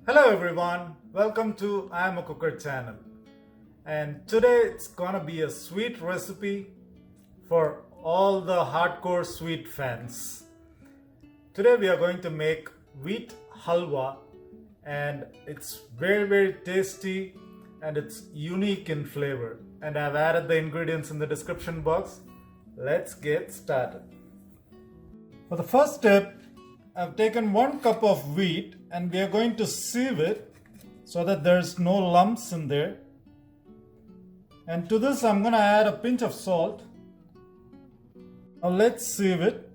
Hello everyone, welcome to Imacooker channel. And today it's gonna be a sweet recipe for all the hardcore sweet fans. Today we are going to make wheat halwa, and it's very tasty and it's unique in flavor. And I've added the ingredients in the description box. Let's get started. For the first step, I've taken 1 cup of wheat and we are going to sieve it so that there's no lumps in there. And to this I'm going to add a pinch of salt. Now let's sieve it.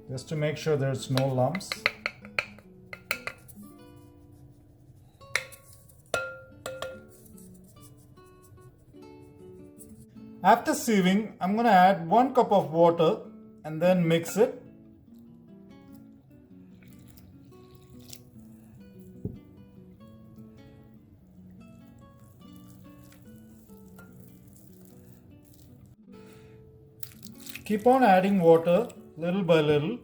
Just to make sure there's no lumps. After sieving, I'm going to add 1 cup of water and then mix it. Keep on adding water little by little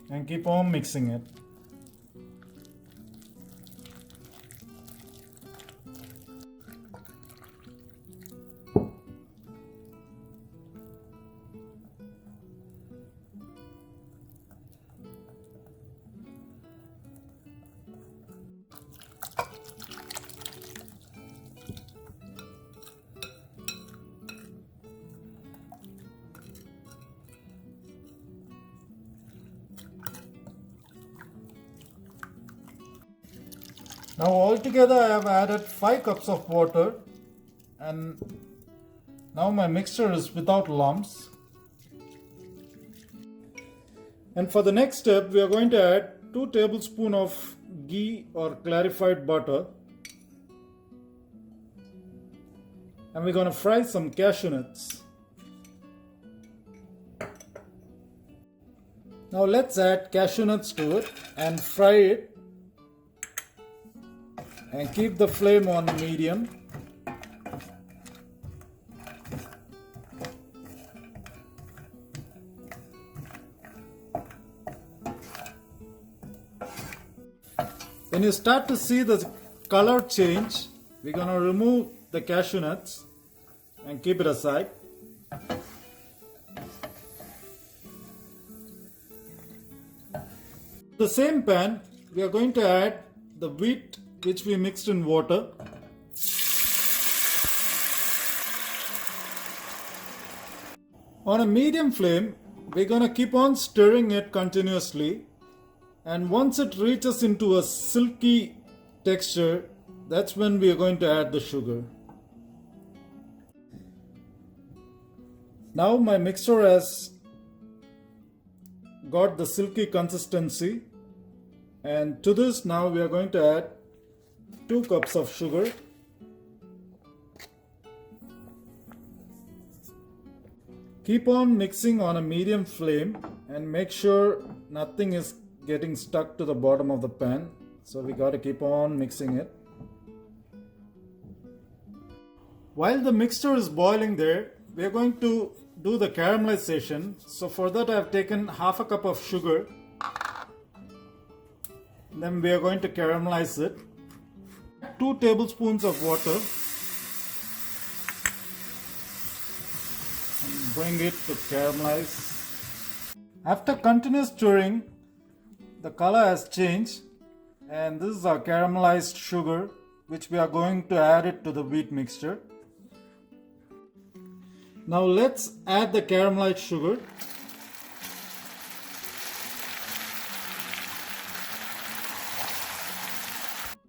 and keep on mixing it. Now altogether I have added 5 cups of water, and now my mixture is without lumps. And for the next step we are going to add 2 tablespoons of ghee or clarified butter, and we're going to fry some cashew nuts. Now let's add cashew nuts to it and fry it. And keep the flame on medium. When you start to see the color change, we're going to remove the cashew nuts and keep it aside. The same pan, we are going to add the wheat which we mixed in water. On a medium flame, we're going to keep on stirring it continuously, and once it reaches into a silky texture, that's when we are going to add the sugar. Now my mixture has got the silky consistency, and to this now we are going to add 2 cups of sugar. Keep on mixing on a medium flame and make sure nothing is getting stuck to the bottom of the pan. So we got to keep on mixing it. While the mixture is boiling there, we are going to do the caramelization. So for that I have taken half a cup of sugar. Then we are going to caramelize it. 2 tablespoons of water and bring it to caramelize. After continuous stirring, the color has changed, and this is our caramelized sugar, which we are going to add it to the wheat mixture. Now let's add the caramelized sugar.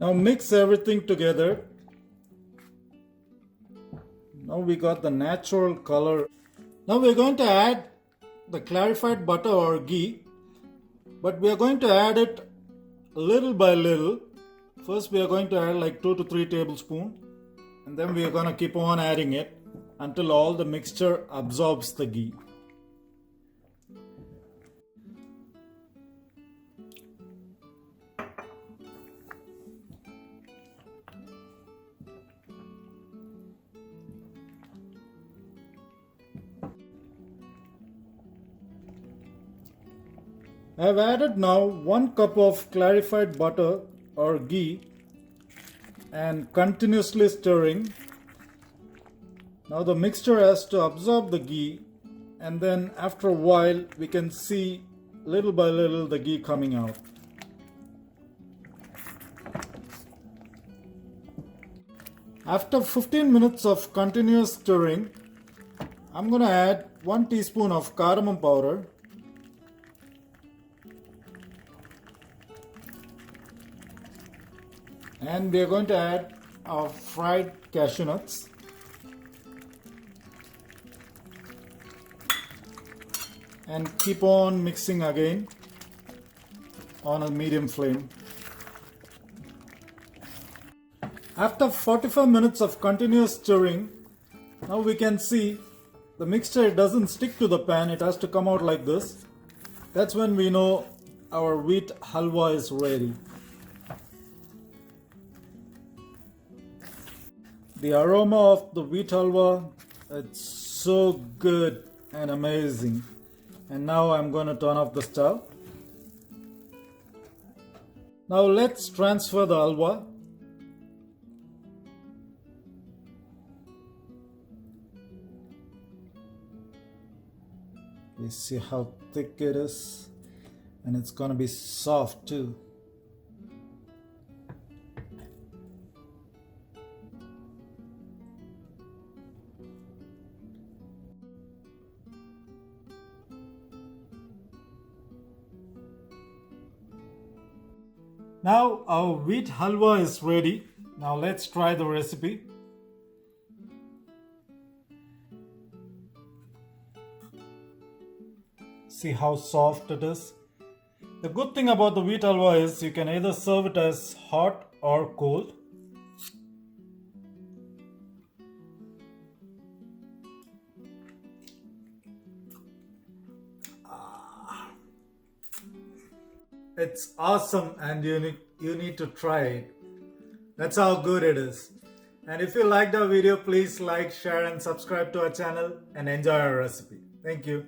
Now mix everything together. Now we got the natural color. Now we're going to add the clarified butter or ghee, but we are going to add it little by little. First we are going to add like 2 to 3 tablespoons, and then we are going to keep on adding it until all the mixture absorbs the ghee. I have added now 1 cup of clarified butter or ghee and continuously stirring. Now the mixture has to absorb the ghee, and then after a while we can see little by little the ghee coming out. After 15 minutes of continuous stirring, I'm going to add 1 teaspoon of cardamom powder, and we are going to add our fried cashew nuts, and keep on mixing again on a medium flame. After 45 minutes of continuous stirring, now we can see the mixture doesn't stick to the pan, it has to come out like this. That's when we know our wheat halwa is ready. The aroma of the wheat halwa, it's so good and amazing. And now I'm going to turn off the stove. Now let's transfer the halwa. You see how thick it is, and it's going to be soft too. Now our wheat halwa is ready. Now let's try the recipe. See how soft it is. The good thing about the wheat halwa is you can either serve it as hot or cold. It's awesome, and you need to try it. That's how good it is. And if you liked our video, please like, share and subscribe to our channel and enjoy our recipe. Thank you.